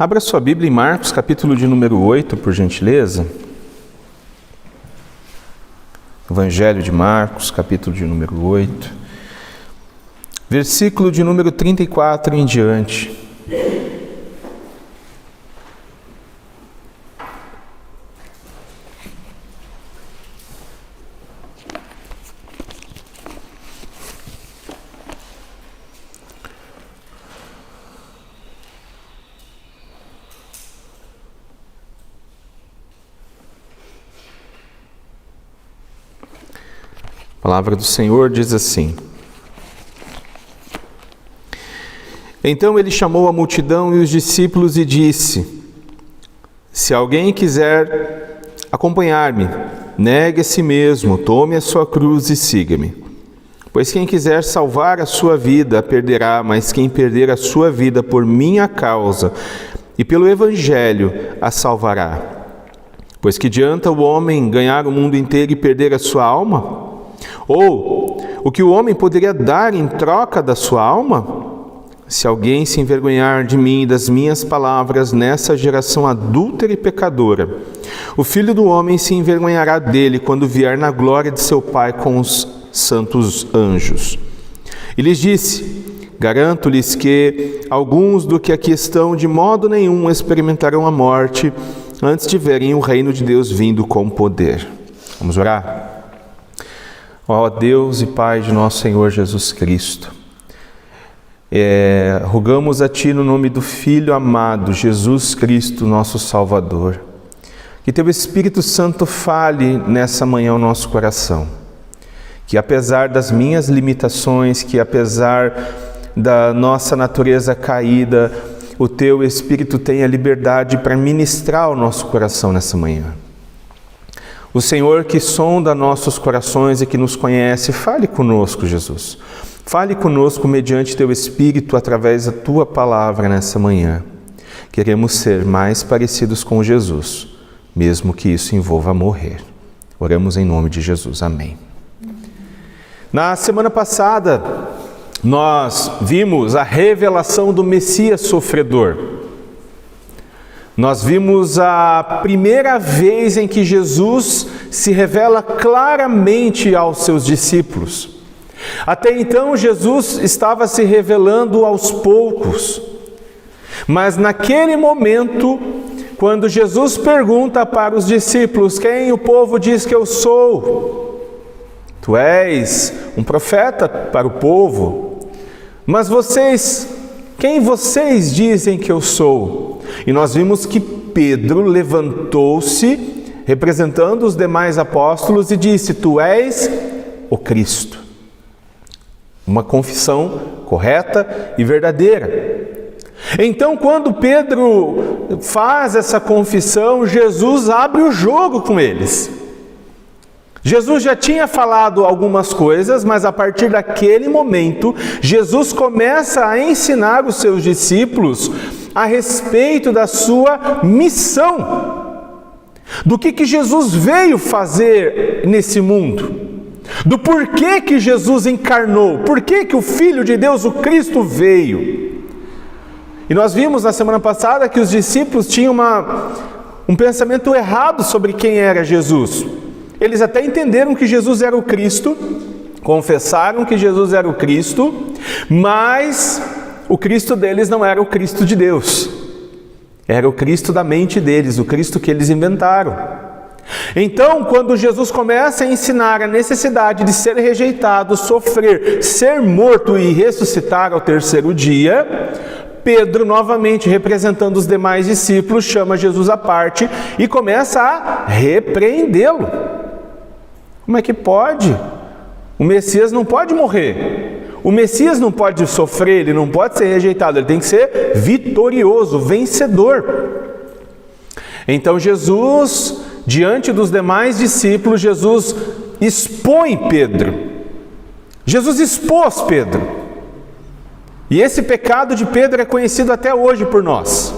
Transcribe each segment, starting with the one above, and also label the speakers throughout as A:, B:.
A: Abra sua Bíblia em Marcos, capítulo de número 8, por gentileza. Evangelho de Marcos, capítulo de número 8. Versículo de número 34 em diante. A palavra do Senhor diz assim: Então ele chamou a multidão e os discípulos e disse: Se alguém quiser acompanhar-me, negue a si mesmo, tome a sua cruz e siga-me. Pois quem quiser salvar a sua vida, a perderá, mas quem perder a sua vida por minha causa e pelo Evangelho, a salvará. Pois que adianta o homem ganhar o mundo inteiro e perder a sua alma? Ou o que o homem poderia dar em troca da sua alma? Se alguém se envergonhar de mim e das minhas palavras nessa geração adúltera e pecadora, o Filho do Homem se envergonhará dele quando vier na glória de seu Pai com os santos anjos. E lhes disse: Garanto-lhes que alguns do que aqui estão de modo nenhum experimentarão a morte antes de verem o reino de Deus vindo com poder. Vamos orar? Ó Deus e Pai de nosso Senhor Jesus Cristo, rogamos a Ti no nome do Filho amado, Jesus Cristo, nosso Salvador, que Teu Espírito Santo fale nessa manhã ao nosso coração, que apesar das minhas limitações, que apesar da nossa natureza caída, o Teu Espírito tenha liberdade para ministrar ao nosso coração nessa manhã. O Senhor que sonda nossos corações e que nos conhece, fale conosco, Jesus. Fale conosco mediante Teu Espírito, através da Tua palavra nessa manhã. Queremos ser mais parecidos com Jesus, mesmo que isso envolva morrer. Oramos em nome de Jesus. Amém. Na semana passada, nós vimos a revelação do Messias sofredor. Nós vimos a primeira vez em que Jesus se revela claramente aos seus discípulos. Até então, Jesus estava se revelando aos poucos. Mas naquele momento, quando Jesus pergunta para os discípulos: Quem o povo diz que eu sou? Tu és um profeta para o povo. Mas vocês, quem vocês dizem que eu sou? E nós vimos que Pedro levantou-se, representando os demais apóstolos, e disse: Tu és o Cristo. Uma confissão correta e verdadeira. Então, quando Pedro faz essa confissão, Jesus abre o jogo com eles. Jesus já tinha falado algumas coisas, mas a partir daquele momento, Jesus começa a ensinar os seus discípulos a respeito da sua missão, do que Jesus veio fazer nesse mundo, do porquê que Jesus encarnou, porquê que o Filho de Deus, o Cristo, veio. E nós vimos na semana passada que os discípulos tinham um pensamento errado sobre quem era Jesus. Eles até entenderam que Jesus era o Cristo, confessaram que Jesus era o Cristo, mas o Cristo deles não era o Cristo de Deus. Era o Cristo da mente deles, o Cristo que eles inventaram. Então, quando Jesus começa a ensinar a necessidade de ser rejeitado, sofrer, ser morto e ressuscitar ao terceiro dia, Pedro, novamente representando os demais discípulos, chama Jesus à parte e começa a repreendê-lo. Como é que pode? O Messias não pode morrer. O Messias não pode sofrer, ele não pode ser rejeitado, ele tem que ser vitorioso, vencedor. Então Jesus, diante dos demais discípulos, Jesus expõe Pedro. Jesus expôs Pedro. E esse pecado de Pedro é conhecido até hoje por nós.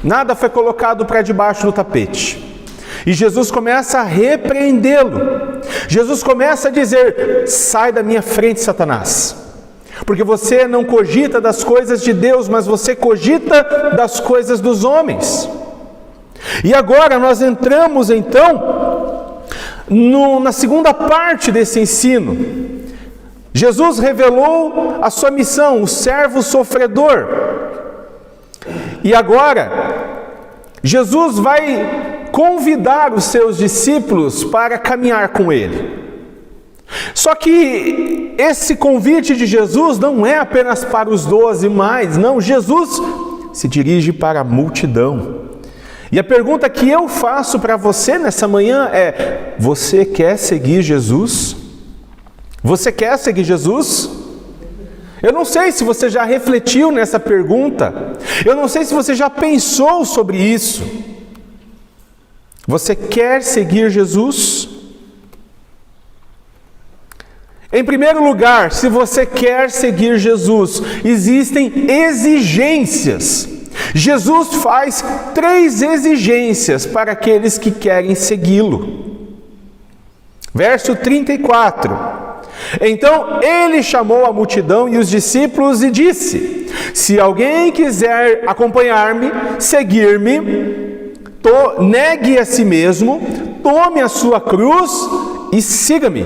A: Nada foi colocado para debaixo do tapete. E Jesus começa a repreendê-lo. Jesus começa a dizer: sai da minha frente, Satanás. porque você não cogita das coisas de Deus, mas você cogita das coisas dos homens. E agora nós entramos então na segunda parte desse ensino. Jesus revelou a sua missão, o servo sofredor. E agora, Jesus vai convidar os seus discípulos para caminhar com Ele. Só que esse convite de Jesus não é apenas para os 12 mais, não. Jesus se dirige para a multidão. E a pergunta que eu faço para você nessa manhã é: você quer seguir Jesus? Você quer seguir Jesus? Eu não sei se você já refletiu nessa pergunta. Eu não sei se você já pensou sobre isso. Você quer seguir Jesus? Em primeiro lugar, se você quer seguir Jesus, existem exigências. Jesus faz 3 exigências para aqueles que querem segui-lo. Verso 34. Então ele chamou a multidão e os discípulos e disse: se alguém quiser acompanhar-me, seguir-me, negue a si mesmo, tome a sua cruz e siga-me.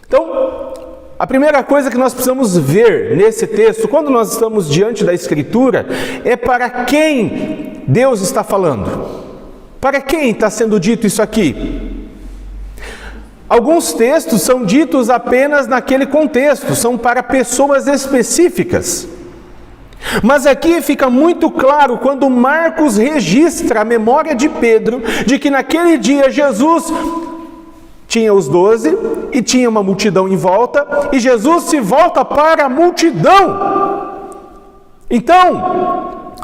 A: Então, a primeira coisa que nós precisamos ver nesse texto, quando nós estamos diante da Escritura, é para quem Deus está falando. Para quem está sendo dito isso aqui? Alguns textos são ditos apenas naquele contexto, são para pessoas específicas. Mas aqui fica muito claro quando Marcos registra a memória de Pedro, de que naquele dia Jesus tinha os 12 e tinha uma multidão em volta, e Jesus se volta para a multidão. Então,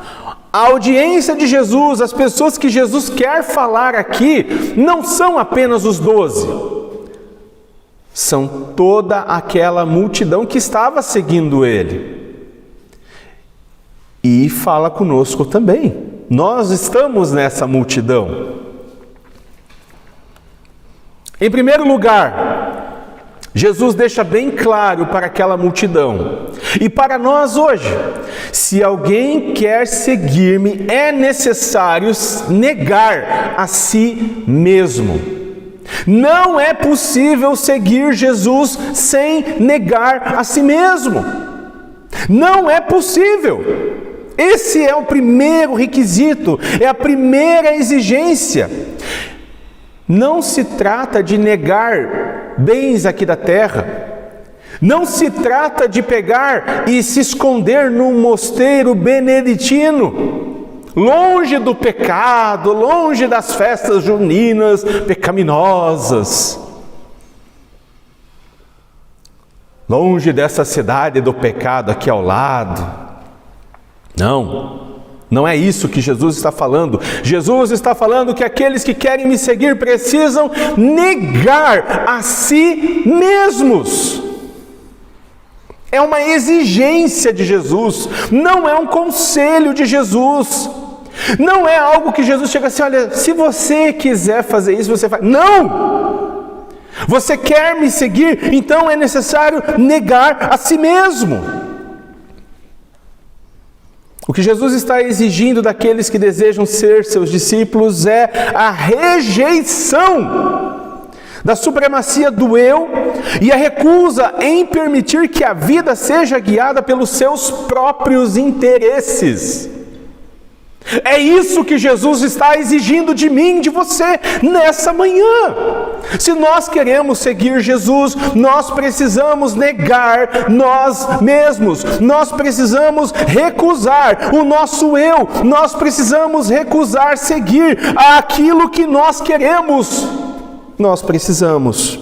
A: a audiência de Jesus, as pessoas que Jesus quer falar aqui, não são apenas os 12. São toda aquela multidão que estava seguindo Ele. E fala conosco também. Nós estamos nessa multidão. Em primeiro lugar, Jesus deixa bem claro para aquela multidão e para nós hoje: se alguém quer seguir-me, é necessário negar a si mesmo. Não é possível seguir Jesus sem negar a si mesmo. Não é possível. Esse é o primeiro requisito, é a primeira exigência. Não se trata de negar bens aqui da terra. Não se trata de pegar e se esconder num mosteiro beneditino, longe do pecado, longe das festas juninas pecaminosas, longe dessa cidade do pecado aqui ao lado. Não é isso que Jesus está falando. Jesus está falando que aqueles que querem me seguir precisam negar a si mesmos. É uma exigência de Jesus, não é um conselho de Jesus. Não é algo que Jesus chega assim: olha, se você quiser fazer isso, você faz. Não! Você quer me seguir, então é necessário negar a si mesmo. O que Jesus está exigindo daqueles que desejam ser seus discípulos é a rejeição da supremacia do eu e a recusa em permitir que a vida seja guiada pelos seus próprios interesses. É isso que Jesus está exigindo de mim, de você, nessa manhã. Se nós queremos seguir Jesus, nós precisamos negar nós mesmos, nós precisamos recusar o nosso eu, nós precisamos recusar seguir aquilo que nós queremos. Nós precisamos.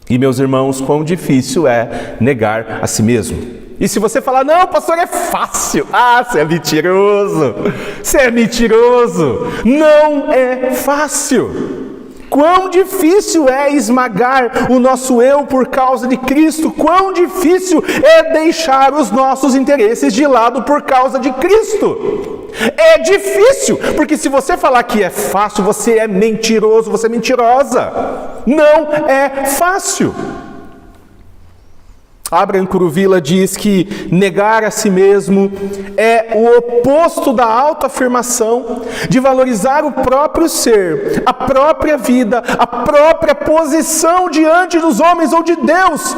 A: E meus irmãos, quão difícil é negar a si mesmo. E se você falar: não, pastor, é fácil. Ah, você é mentiroso. Você é mentiroso. Não é fácil. Quão difícil é esmagar o nosso eu por causa de Cristo. Quão difícil é deixar os nossos interesses de lado por causa de Cristo. É difícil, porque se você falar que é fácil, você é mentiroso, você é mentirosa. Não é fácil. Abraham Kuruvilla diz que negar a si mesmo é o oposto da autoafirmação, de valorizar o próprio ser, a própria vida, a própria posição diante dos homens ou de Deus.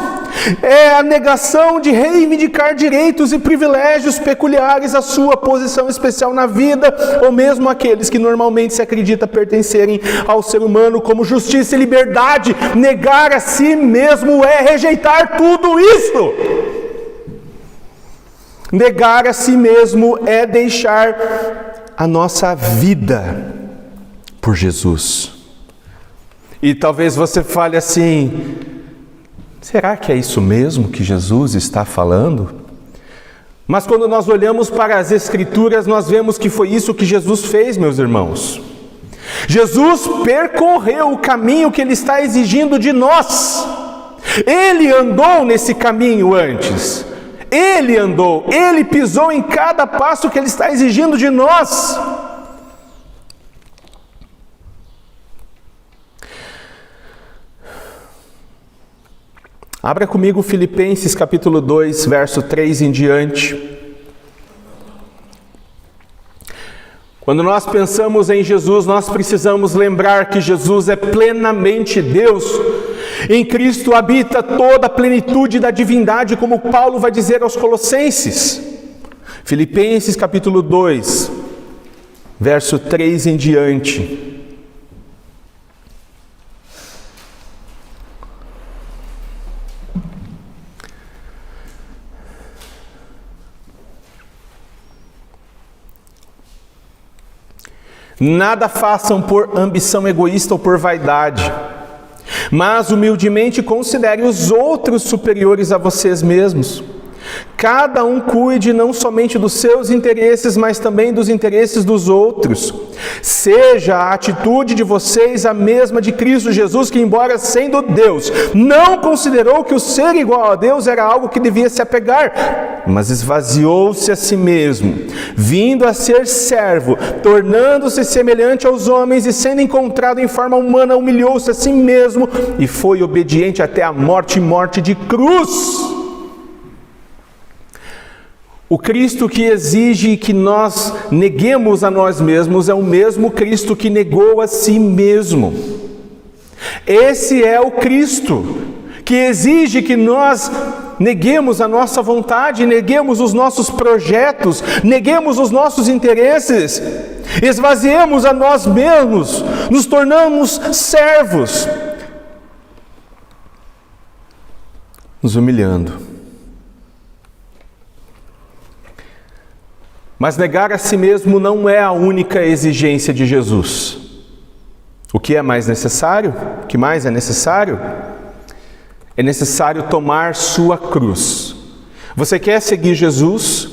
A: É a negação de reivindicar direitos e privilégios peculiares à sua posição especial na vida, ou mesmo aqueles que normalmente se acredita pertencerem ao ser humano, como justiça e liberdade. Negar a si mesmo é rejeitar tudo isso. Negar a si mesmo é deixar a nossa vida por Jesus. E talvez você fale assim: será que é isso mesmo que Jesus está falando? Mas quando nós olhamos para as Escrituras, nós vemos que foi isso que Jesus fez, meus irmãos. Jesus percorreu o caminho que Ele está exigindo de nós. Ele andou nesse caminho antes. Ele andou, Ele pisou em cada passo que Ele está exigindo de nós. Abra comigo Filipenses capítulo 2, verso 3 em diante. Quando nós pensamos em Jesus, nós precisamos lembrar que Jesus é plenamente Deus. Em Cristo habita toda a plenitude da divindade, como Paulo vai dizer aos Colossenses. Filipenses capítulo 2, verso 3 em diante. Nada façam por ambição egoísta ou por vaidade, mas humildemente considere os outros superiores a vocês mesmos. Cada um cuide não somente dos seus interesses, mas também dos interesses dos outros. Seja a atitude de vocês a mesma de Cristo Jesus, que, embora sendo Deus, não considerou que o ser igual a Deus era algo que devia se apegar, mas esvaziou-se a si mesmo, vindo a ser servo, tornando-se semelhante aos homens e sendo encontrado em forma humana, humilhou-se a si mesmo e foi obediente até a morte e morte de cruz. O Cristo que exige que nós neguemos a nós mesmos é o mesmo Cristo que negou a si mesmo. Esse é o Cristo que exige que nós neguemos a nossa vontade, neguemos os nossos projetos, neguemos os nossos interesses, esvaziemos a nós mesmos, nos tornamos servos, nos humilhando. Mas negar a si mesmo não é a única exigência de Jesus. O que é mais necessário? O que mais é necessário? É necessário tomar sua cruz. Você quer seguir Jesus?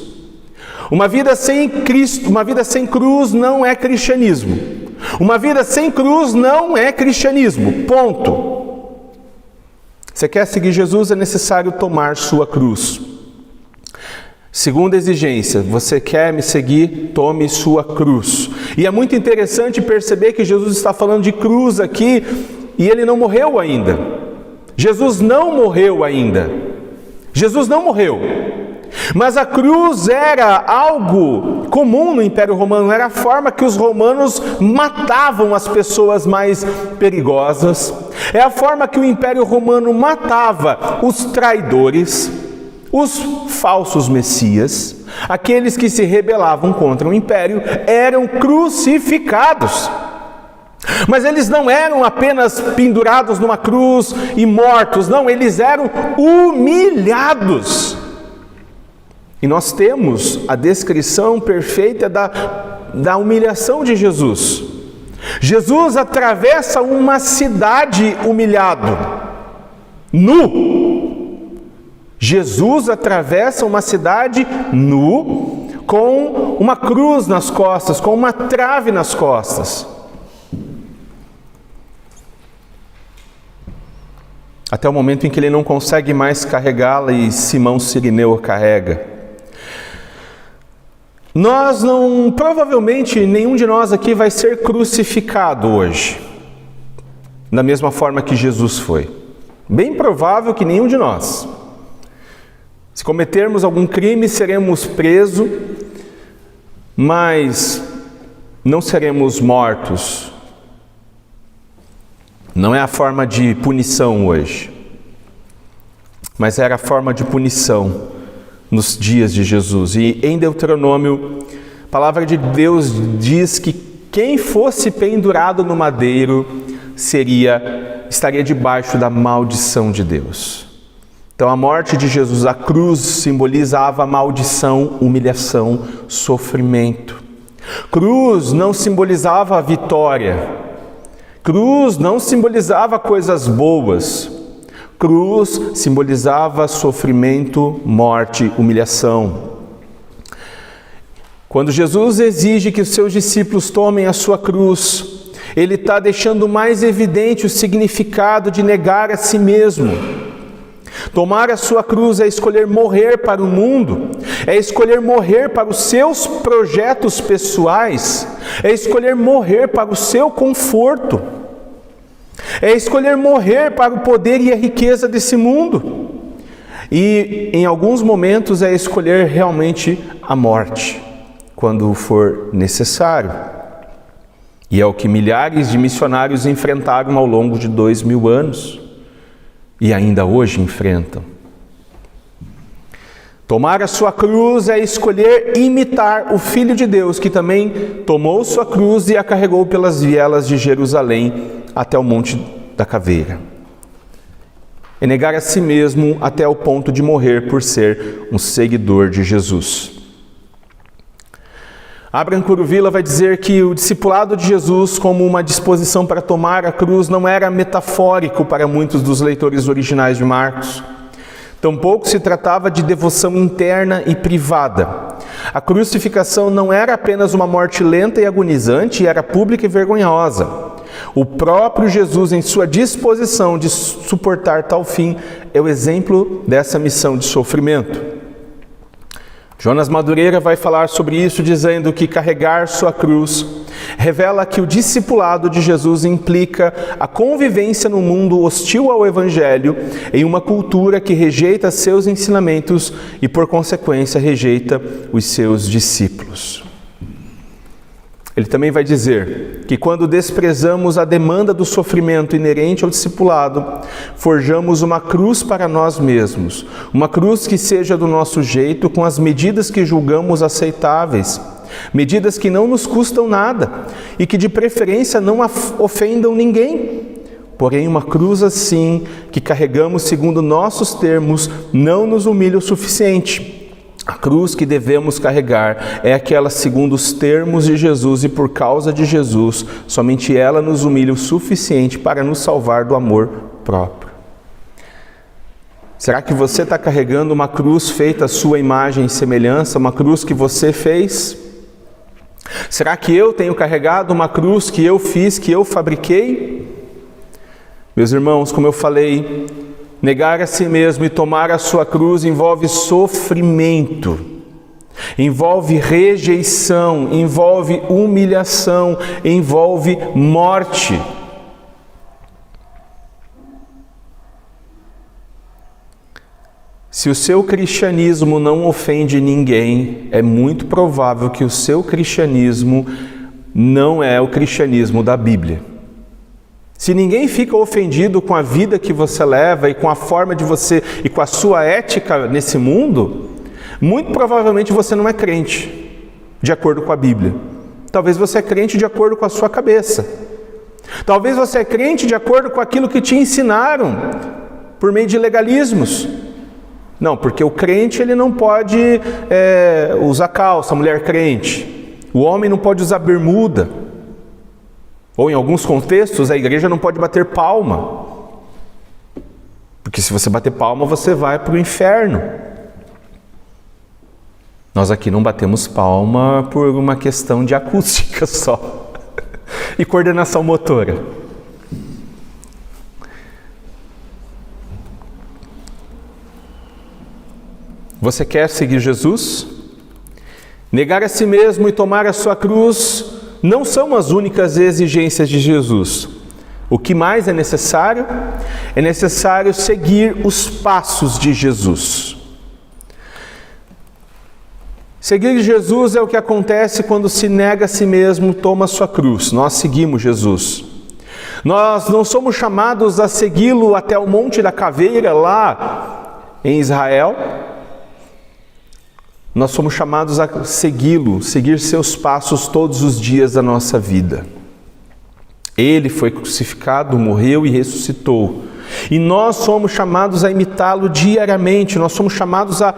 A: Uma vida sem Cristo, uma vida sem cruz não é cristianismo. Uma vida sem cruz não é cristianismo. Ponto. Você quer seguir Jesus? É necessário tomar sua cruz. Segunda exigência: você quer me seguir? Tome sua cruz. E é muito interessante perceber que Jesus está falando de cruz aqui e Ele não morreu ainda. Jesus não morreu ainda. Jesus não morreu. Mas a cruz era algo comum no Império Romano, era a forma que os romanos matavam as pessoas mais perigosas, é a forma que o Império Romano matava os traidores, os falsos messias, aqueles que se rebelavam contra o império, eram crucificados. Mas eles não eram apenas pendurados numa cruz e mortos, não, eles eram humilhados. E nós temos a descrição perfeita da humilhação de Jesus. Jesus atravessa uma cidade humilhado, nu. Jesus atravessa uma cidade nu, com uma cruz nas costas, com uma trave nas costas. Até o momento em que ele não consegue mais carregá-la e Simão Cirineu carrega. Provavelmente nenhum de nós aqui vai ser crucificado hoje, da mesma forma que Jesus foi. Bem provável que nenhum de nós. cometermos algum crime, seremos presos, mas não seremos mortos. Não é a forma de punição hoje, mas era a forma de punição nos dias de Jesus. E em Deuteronômio, a palavra de Deus diz que quem fosse pendurado no madeiro estaria debaixo da maldição de Deus. Então a morte de Jesus, a cruz, simbolizava maldição, humilhação, sofrimento. Cruz não simbolizava a vitória. Cruz não simbolizava coisas boas. Cruz simbolizava sofrimento, morte, humilhação. Quando Jesus exige que os seus discípulos tomem a sua cruz, Ele está deixando mais evidente o significado de negar a si mesmo. Tomar a sua cruz é escolher morrer para o mundo, é escolher morrer para os seus projetos pessoais, é escolher morrer para o seu conforto, é escolher morrer para o poder e a riqueza desse mundo. E em alguns momentos é escolher realmente a morte, quando for necessário. E é o que milhares de missionários enfrentaram ao longo de 2000 anos. E ainda hoje enfrentam. Tomar a sua cruz é escolher imitar o Filho de Deus, que também tomou sua cruz e a carregou pelas vielas de Jerusalém até o Monte da Caveira. É negar a si mesmo até o ponto de morrer por ser um seguidor de Jesus. Abraham Kuruvilla vai dizer que o discipulado de Jesus, como uma disposição para tomar a cruz, não era metafórico para muitos dos leitores originais de Marcos. Tampouco se tratava de devoção interna e privada. A crucificação não era apenas uma morte lenta e agonizante, era pública e vergonhosa. O próprio Jesus, em sua disposição de suportar tal fim, é o exemplo dessa missão de sofrimento. Jonas Madureira vai falar sobre isso dizendo que carregar sua cruz revela que o discipulado de Jesus implica a convivência no mundo hostil ao Evangelho, em uma cultura que rejeita seus ensinamentos e, por consequência, rejeita os seus discípulos. Ele também vai dizer que quando desprezamos a demanda do sofrimento inerente ao discipulado, forjamos uma cruz para nós mesmos, uma cruz que seja do nosso jeito, com as medidas que julgamos aceitáveis, medidas que não nos custam nada e que de preferência não ofendam ninguém. Porém, uma cruz assim, que carregamos segundo nossos termos, não nos humilha o suficiente. A cruz que devemos carregar é aquela segundo os termos de Jesus e por causa de Jesus, somente ela nos humilha o suficiente para nos salvar do amor próprio. Será que você está carregando uma cruz feita à sua imagem e semelhança, uma cruz que você fez? Será que eu tenho carregado uma cruz que eu fiz, que eu fabriquei? Meus irmãos, como eu falei, negar a si mesmo e tomar a sua cruz envolve sofrimento, envolve rejeição, envolve humilhação, envolve morte. Se o seu cristianismo não ofende ninguém, é muito provável que o seu cristianismo não é o cristianismo da Bíblia. Se ninguém fica ofendido com a vida que você leva e com a forma de você e com a sua ética nesse mundo, muito provavelmente você não é crente, de acordo com a Bíblia. Talvez você é crente de acordo com a sua cabeça. Talvez você é crente de acordo com aquilo que te ensinaram, por meio de legalismos. Não, porque o crente ele não pode usar calça, a mulher crente. O homem não pode usar bermuda. Ou em alguns contextos, a igreja não pode bater palma. Porque se você bater palma, você vai para o inferno. Nós aqui não batemos palma por uma questão de acústica só. E coordenação motora. Você quer seguir Jesus? Negar a si mesmo e tomar a sua cruz não são as únicas exigências de Jesus. O que mais é necessário? É necessário seguir os passos de Jesus. Seguir Jesus é o que acontece quando se nega a si mesmo, toma a sua cruz. Nós seguimos Jesus. Nós não somos chamados a segui-lo até o Monte da Caveira, lá em Israel. Nós somos chamados a segui-lo, seguir seus passos todos os dias da nossa vida. Ele foi crucificado, morreu e ressuscitou. E nós somos chamados a imitá-lo diariamente, nós somos chamados a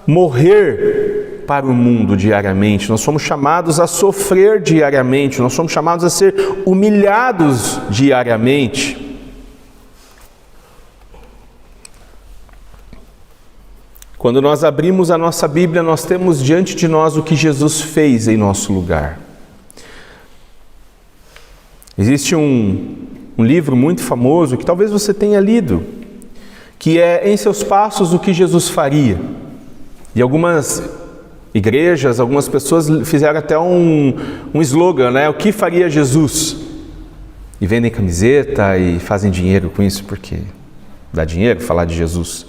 A: morrer para o mundo diariamente, nós somos chamados a sofrer diariamente, nós somos chamados a ser humilhados diariamente. Quando nós abrimos a nossa Bíblia, nós temos diante de nós o que Jesus fez em nosso lugar. Existe um livro muito famoso que talvez você tenha lido, que é Em Seus Passos, o que Jesus faria. E algumas igrejas, algumas pessoas fizeram até um slogan, né? O que faria Jesus? E vendem camiseta e fazem dinheiro com isso, porque dá dinheiro falar de Jesus,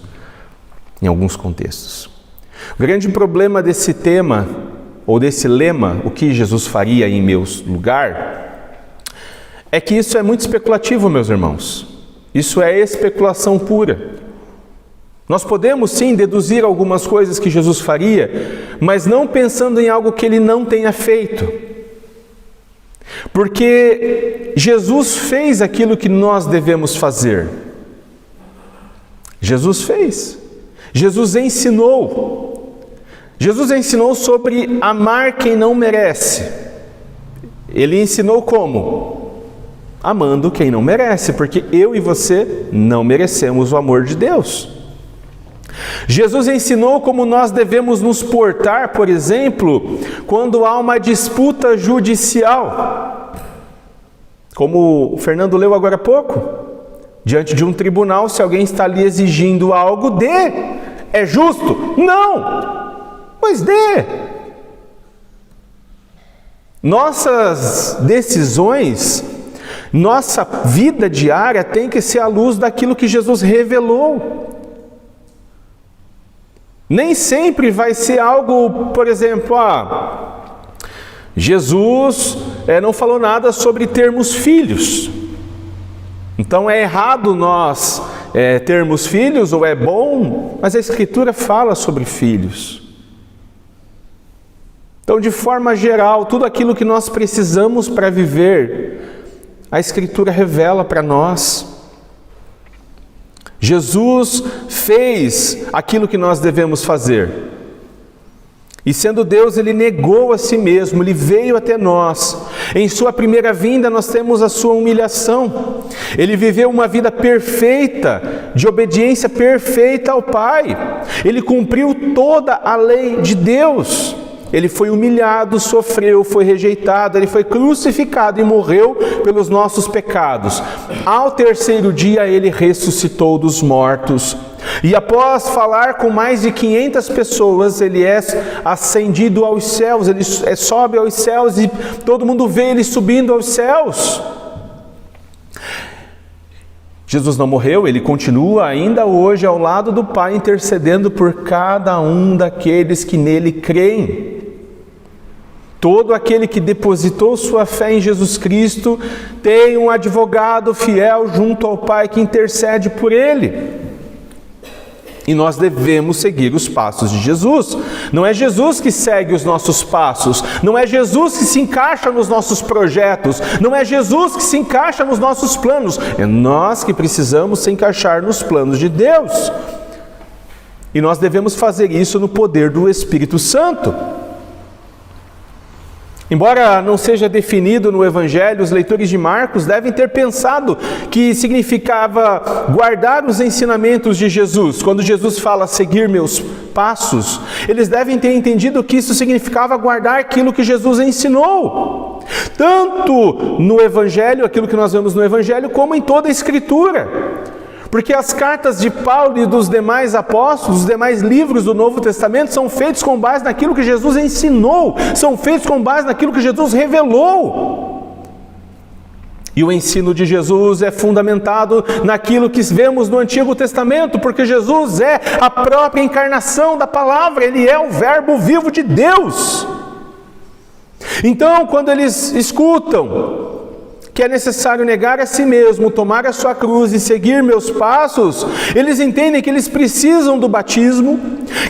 A: em alguns contextos. O grande problema desse tema, ou desse lema, o que Jesus faria em meu lugar, é que isso é muito especulativo, meus irmãos. Isso é especulação pura. Nós podemos sim deduzir algumas coisas que Jesus faria, mas não pensando em algo que ele não tenha feito. Porque Jesus fez aquilo que nós devemos fazer. Jesus fez. Jesus ensinou. Jesus ensinou sobre amar quem não merece. Ele ensinou como? Amando quem não merece, porque eu e você não merecemos o amor de Deus. Jesus ensinou como nós devemos nos portar, por exemplo, quando há uma disputa judicial. Como o Fernando leu agora há pouco. Diante de um tribunal, se alguém está ali exigindo algo, dê. É justo? Não! Pois dê. Nossas decisões, nossa vida diária tem que ser à luz daquilo que Jesus revelou. Nem sempre vai ser algo, por exemplo, Jesus não falou nada sobre termos filhos. Então é errado nós termos filhos, ou é bom, mas a Escritura fala sobre filhos. Então, de forma geral, tudo aquilo que nós precisamos para viver, a Escritura revela para nós. Jesus fez aquilo que nós devemos fazer. E sendo Deus, Ele negou a si mesmo, Ele veio até nós. Em sua primeira vinda, nós temos a sua humilhação. Ele viveu uma vida perfeita, de obediência perfeita ao Pai. Ele cumpriu toda a lei de Deus. Ele foi humilhado, sofreu, foi rejeitado, Ele foi crucificado e morreu pelos nossos pecados. Ao terceiro dia, Ele ressuscitou dos mortos. E após falar com mais de 500 pessoas, Ele é ascendido aos céus, Ele sobe aos céus e todo mundo vê Ele subindo aos céus. Jesus não morreu, Ele continua ainda hoje ao lado do Pai, intercedendo por cada um daqueles que nele creem. Todo aquele que depositou sua fé em Jesus Cristo tem um advogado fiel junto ao Pai que intercede por ele. E nós devemos seguir os passos de Jesus. Não é Jesus que segue os nossos passos, não é Jesus que se encaixa nos nossos projetos, não é Jesus que se encaixa nos nossos planos, é nós que precisamos se encaixar nos planos de Deus. E nós devemos fazer isso no poder do Espírito Santo. Embora não seja definido no Evangelho, os leitores de Marcos devem ter pensado que significava guardar os ensinamentos de Jesus. Quando Jesus fala seguir meus passos, eles devem ter entendido que isso significava guardar aquilo que Jesus ensinou. Tanto no Evangelho, aquilo que nós vemos no Evangelho, como em toda a Escritura. Porque as cartas de Paulo e dos demais apóstolos, os demais livros do Novo Testamento são feitos com base naquilo que Jesus ensinou, são feitos com base naquilo que Jesus revelou. E o ensino de Jesus é fundamentado naquilo que vemos no Antigo Testamento, porque Jesus é a própria encarnação da palavra, Ele é o Verbo vivo de Deus. Então, quando eles escutam que é necessário negar a si mesmo, tomar a sua cruz e seguir meus passos, eles entendem que eles precisam do batismo,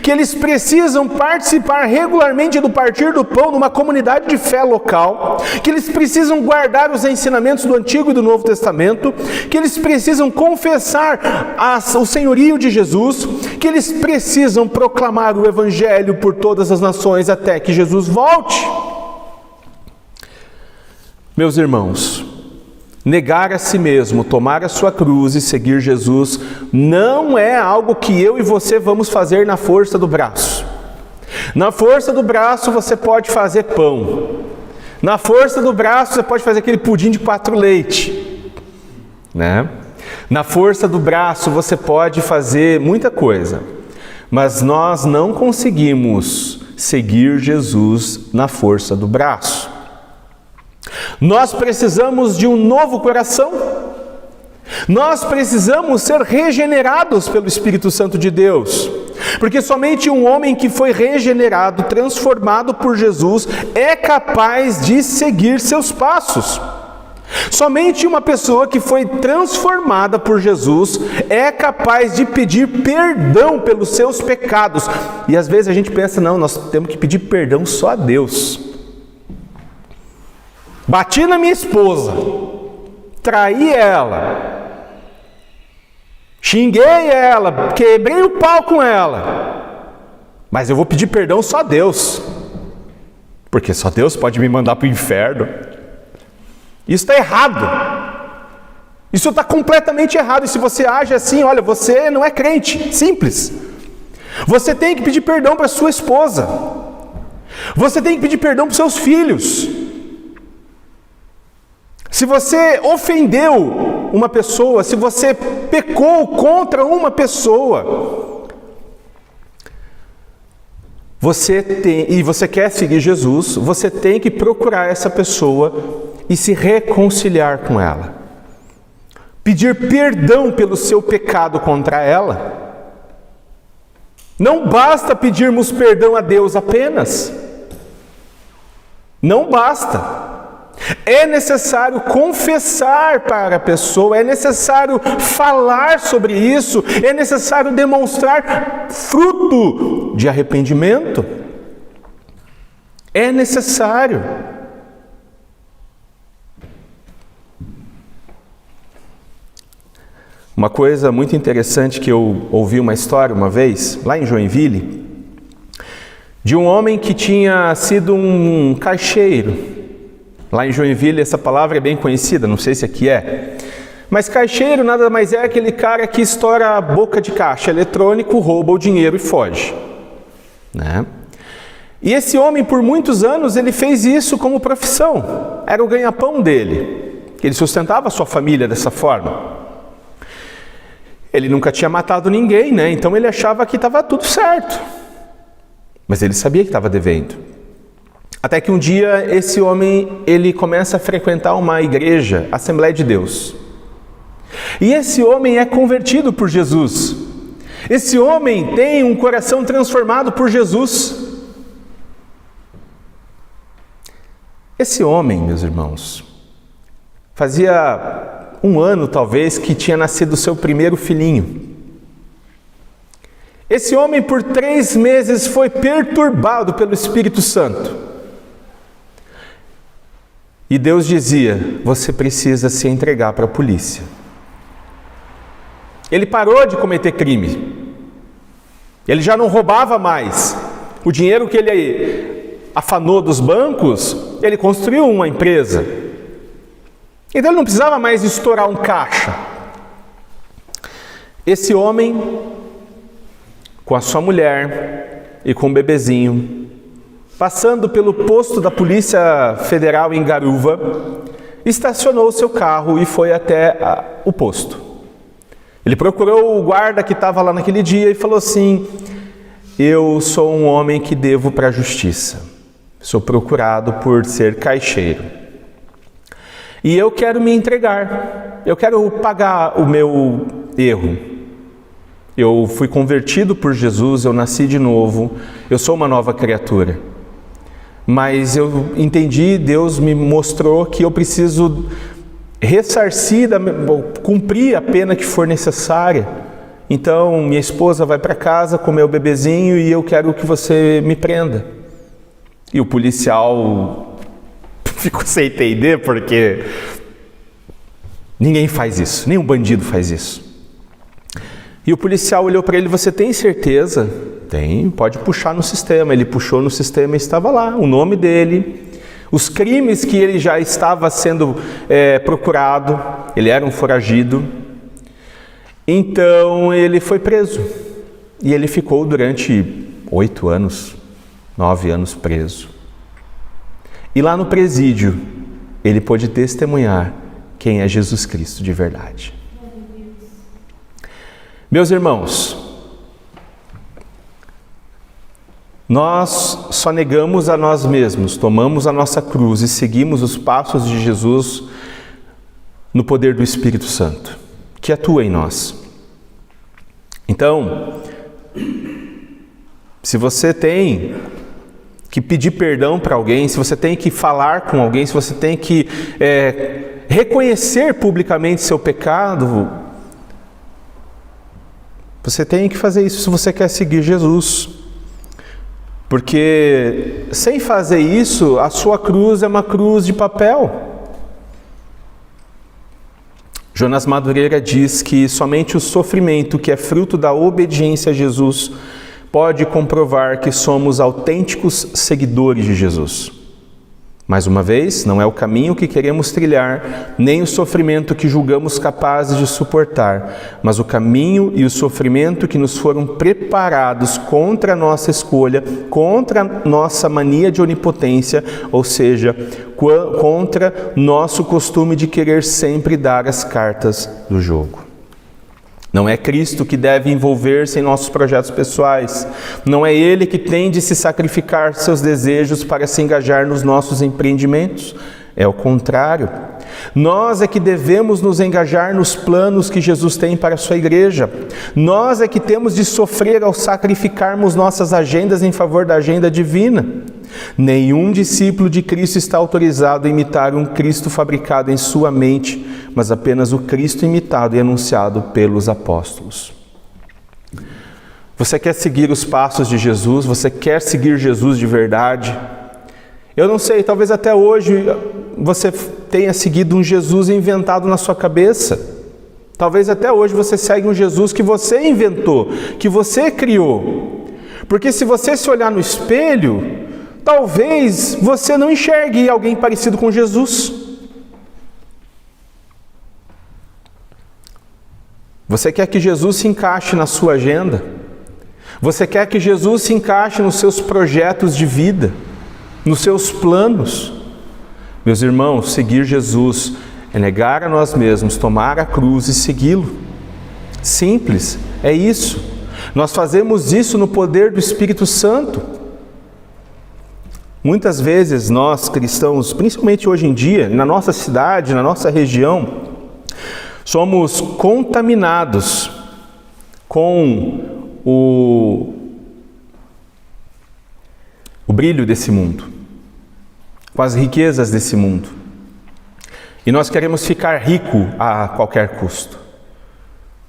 A: que eles precisam participar regularmente do partir do pão numa comunidade de fé local, que eles precisam guardar os ensinamentos do Antigo e do Novo Testamento, que eles precisam confessar o senhorio de Jesus, que eles precisam proclamar o Evangelho por todas as nações até que Jesus volte. Meus irmãos, negar a si mesmo, tomar a sua cruz e seguir Jesus não é algo que eu e você vamos fazer na força do braço. Na força do braço você pode fazer pão. Na força do braço você pode fazer aquele pudim de 4 leites, né? Na força do braço você pode fazer muita coisa, mas nós não conseguimos seguir Jesus na força do braço. Nós precisamos de um novo coração. Nós precisamos ser regenerados pelo Espírito Santo de Deus. Porque somente um homem que foi regenerado, transformado por Jesus, é capaz de seguir seus passos. Somente uma pessoa que foi transformada por Jesus é capaz de pedir perdão pelos seus pecados. E às vezes a gente pensa, não, nós temos que pedir perdão só a Deus. Bati na minha esposa, traí ela, xinguei ela, quebrei o pau com ela, mas eu vou pedir perdão só a Deus, porque só Deus pode me mandar para o inferno. Isso está errado, isso está completamente errado, e se você age assim, olha, você não é crente, simples. Você tem que pedir perdão para sua esposa, você tem que pedir perdão para os seus filhos. Se você ofendeu uma pessoa, se você pecou contra uma pessoa, e você quer seguir Jesus, você tem que procurar essa pessoa e se reconciliar com ela. Pedir perdão pelo seu pecado contra ela. Não basta pedirmos perdão a Deus apenas. Não basta. É necessário confessar para a pessoa, é necessário falar sobre isso, é necessário demonstrar fruto de arrependimento. É necessário. Uma coisa muito interessante que eu ouvi uma história uma vez, lá em Joinville, de um homem que tinha sido um caixeiro. Lá em Joinville essa palavra é bem conhecida, não sei se aqui é. Mas caixeiro nada mais é aquele cara que estoura a boca de caixa eletrônico, rouba o dinheiro e foge, né? E esse homem por muitos anos ele fez isso como profissão, era o ganha-pão dele. Ele sustentava a sua família dessa forma. Ele nunca tinha matado ninguém, né? Então ele achava que estava tudo certo. Mas ele sabia que estava devendo. Até que um dia esse homem, ele começa a frequentar uma igreja, Assembleia de Deus. E esse homem é convertido por Jesus. Esse homem tem um coração transformado por Jesus. Esse homem, meus irmãos, fazia 1 ano talvez que tinha nascido o seu primeiro filhinho. Esse homem por 3 meses foi perturbado pelo Espírito Santo. E Deus dizia, você precisa se entregar para a polícia. Ele parou de cometer crime. Ele já não roubava mais. O dinheiro que ele afanou dos bancos, ele construiu uma empresa. Então ele não precisava mais estourar um caixa. Esse homem, com a sua mulher e com o bebezinho, passando pelo posto da Polícia Federal em Garuva, estacionou o seu carro e foi até o posto. Ele procurou o guarda que estava lá naquele dia e falou assim, eu sou um homem que devo para a justiça, sou procurado por ser caixeiro. E eu quero me entregar, eu quero pagar o meu erro. Eu fui convertido por Jesus, eu nasci de novo, eu sou uma nova criatura. Mas eu entendi, Deus me mostrou que eu preciso ressarcir, cumprir a pena que for necessária. Então, minha esposa vai para casa com meu bebezinho e eu quero que você me prenda. E o policial ficou sem entender, porque ninguém faz isso, nem um bandido faz isso. E o policial olhou para ele: você tem certeza? Tem, pode puxar no sistema. Ele puxou no sistema e estava lá o nome dele, os crimes que ele já estava sendo procurado, ele era um foragido. Então ele foi preso e ele ficou durante 8 anos, 9 anos preso. E lá no presídio ele pôde testemunhar quem é Jesus Cristo de verdade. Meus irmãos, nós só negamos a nós mesmos, tomamos a nossa cruz e seguimos os passos de Jesus no poder do Espírito Santo, que atua em nós. Então, se você tem que pedir perdão para alguém, se você tem que falar com alguém, se você tem que reconhecer publicamente seu pecado, você tem que fazer isso se você quer seguir Jesus. Porque sem fazer isso, a sua cruz é uma cruz de papel. Jonas Madureira diz que somente o sofrimento que é fruto da obediência a Jesus pode comprovar que somos autênticos seguidores de Jesus. Mais uma vez, não é o caminho que queremos trilhar, nem o sofrimento que julgamos capazes de suportar, mas o caminho e o sofrimento que nos foram preparados contra a nossa escolha, contra a nossa mania de onipotência, ou seja, contra nosso costume de querer sempre dar as cartas do jogo. Não é Cristo que deve envolver-se em nossos projetos pessoais. Não é Ele que tem de se sacrificar seus desejos para se engajar nos nossos empreendimentos. É o contrário. Nós é que devemos nos engajar nos planos que Jesus tem para a sua igreja. Nós é que temos de sofrer ao sacrificarmos nossas agendas em favor da agenda divina. Nenhum discípulo de Cristo está autorizado a imitar um Cristo fabricado em sua mente, mas apenas o Cristo imitado e anunciado pelos apóstolos. Você quer seguir os passos de Jesus? Você quer seguir Jesus de verdade? Eu não sei, talvez até hoje você tenha seguido um Jesus inventado na sua cabeça. Talvez até hoje você segue um Jesus que você inventou, que você criou. Porque se você se olhar no espelho, talvez você não enxergue alguém parecido com Jesus. Você quer que Jesus se encaixe na sua agenda? Você quer que Jesus se encaixe nos seus projetos de vida, nos seus planos? Meus irmãos, seguir Jesus é negar a nós mesmos, tomar a cruz e segui-lo. Simples, é isso. Nós fazemos isso no poder do Espírito Santo. Muitas vezes nós cristãos, principalmente hoje em dia, na nossa cidade, na nossa região, somos contaminados com o brilho desse mundo, com as riquezas desse mundo. E nós queremos ficar rico a qualquer custo.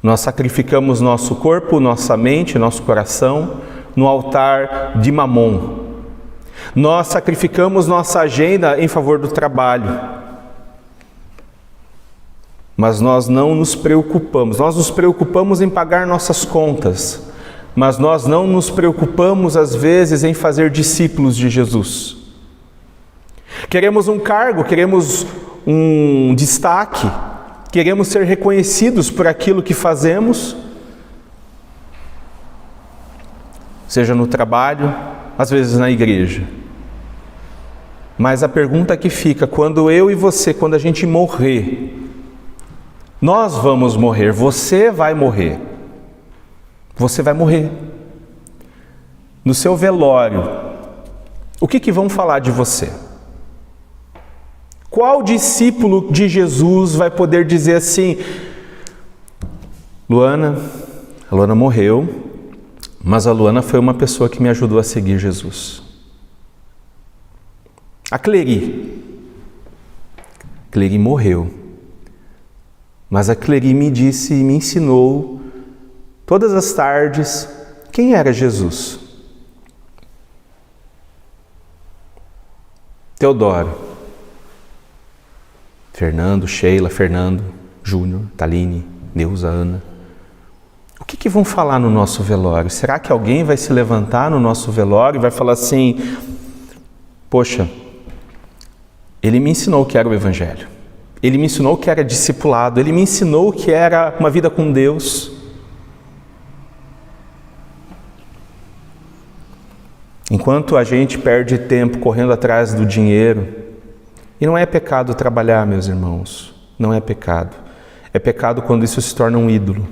A: Nós sacrificamos nosso corpo, nossa mente, nosso coração no altar de Mamon. Nós sacrificamos nossa agenda em favor do trabalho. Mas nós não nos preocupamos. Nós nos preocupamos em pagar nossas contas, mas nós não nos preocupamos às vezes em fazer discípulos de Jesus. Queremos um cargo, queremos um destaque, queremos ser reconhecidos por aquilo que fazemos, seja no trabalho, às vezes na igreja. Mas a pergunta que fica, quando eu e você, quando a gente morrer, nós vamos morrer, você vai morrer. Você vai morrer. No seu velório, o que vão falar de você? Qual discípulo de Jesus vai poder dizer assim: a Luana morreu, mas a Luana foi uma pessoa que me ajudou a seguir Jesus. A Cleri morreu, mas a Cleri me disse e me ensinou todas as tardes quem era Jesus. Teodoro, Fernando, Sheila, Fernando, Júnior, Taline, Neuza, Ana. O que vão falar no nosso velório? Será que alguém vai se levantar no nosso velório e vai falar assim: poxa, ele me ensinou o que era o Evangelho, ele me ensinou o que era discipulado, ele me ensinou o que era uma vida com Deus. Enquanto a gente perde tempo correndo atrás do dinheiro, e não é pecado trabalhar, meus irmãos, não é pecado. É pecado quando isso se torna um ídolo.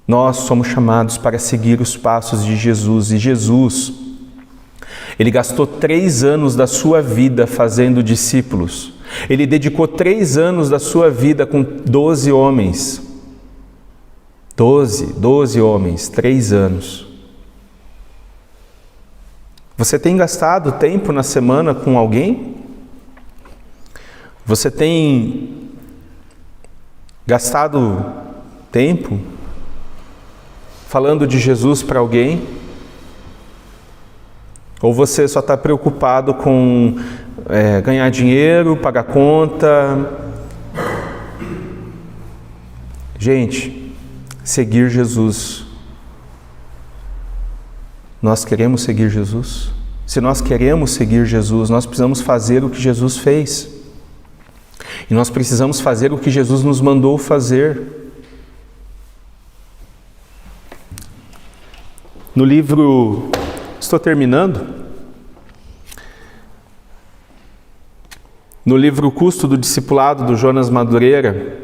A: Nós somos chamados para seguir os passos de Jesus, e Jesus, ele gastou 3 anos da sua vida fazendo discípulos. Ele dedicou 3 anos da sua vida com 12 homens. 12 homens, 3 anos. Você tem gastado tempo na semana com alguém? Você tem gastado tempo falando de Jesus para alguém? Ou você só está preocupado com ganhar dinheiro, pagar conta? Gente, seguir Jesus. Nós queremos seguir Jesus? Se nós queremos seguir Jesus, nós precisamos fazer o que Jesus fez. E nós precisamos fazer o que Jesus nos mandou fazer. No livro, estou terminando, no livro O Custo do Discipulado, do Jonas Madureira,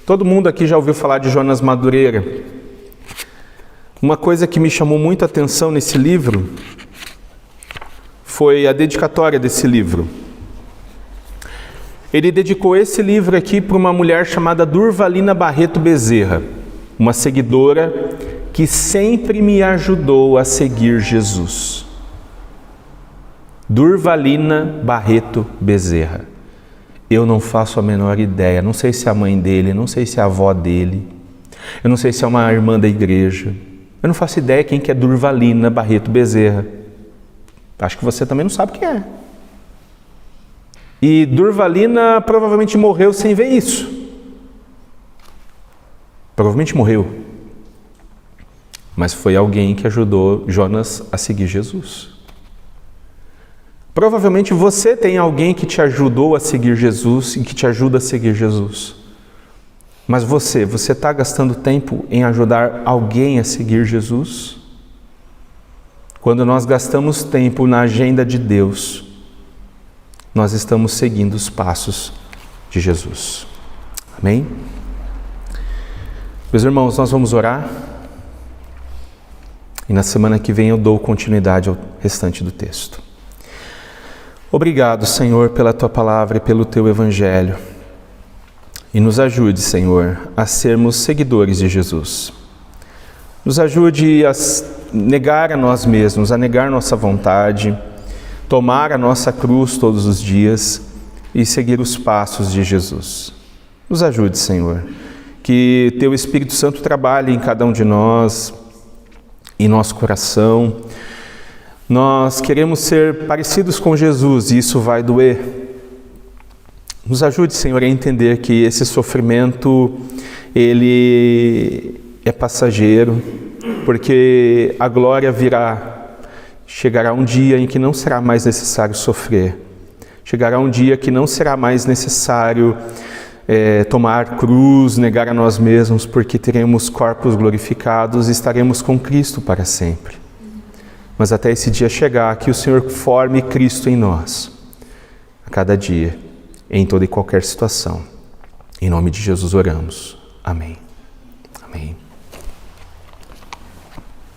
A: todo mundo aqui já ouviu falar de Jonas Madureira. Uma coisa que me chamou muito a atenção nesse livro foi a dedicatória desse livro. Ele dedicou esse livro aqui para uma mulher chamada Durvalina Barreto Bezerra, uma seguidora que sempre me ajudou a seguir Jesus. Durvalina Barreto Bezerra. Eu não faço a menor ideia, não sei se é a mãe dele, não sei se é a avó dele, eu não sei se é uma irmã da igreja. Eu não faço ideia quem que é Durvalina Barreto Bezerra. Acho que você também não sabe quem é. E Durvalina provavelmente morreu sem ver isso. Provavelmente morreu. Mas foi alguém que ajudou Jonas a seguir Jesus. Provavelmente você tem alguém que te ajudou a seguir Jesus e que te ajuda a seguir Jesus. Mas você está gastando tempo em ajudar alguém a seguir Jesus? Quando nós gastamos tempo na agenda de Deus, nós estamos seguindo os passos de Jesus. Amém? Meus irmãos, nós vamos orar. E na semana que vem eu dou continuidade ao restante do texto. Obrigado, Senhor, pela Tua palavra e pelo Teu Evangelho. E nos ajude, Senhor, a sermos seguidores de Jesus. Nos ajude a negar a nós mesmos, a negar nossa vontade, tomar a nossa cruz todos os dias e seguir os passos de Jesus. Nos ajude, Senhor, que Teu Espírito Santo trabalhe em cada um de nós, em nosso coração. Nós queremos ser parecidos com Jesus e isso vai doer. Nos ajude, Senhor, a entender que esse sofrimento, ele é passageiro, porque a glória virá. Chegará um dia em que não será mais necessário sofrer. Chegará um dia que não será mais necessário tomar cruz, negar a nós mesmos, porque teremos corpos glorificados e estaremos com Cristo para sempre. Mas até esse dia chegar, que o Senhor forme Cristo em nós, a cada dia, em toda e qualquer situação. Em nome de Jesus oramos. Amém. Amém.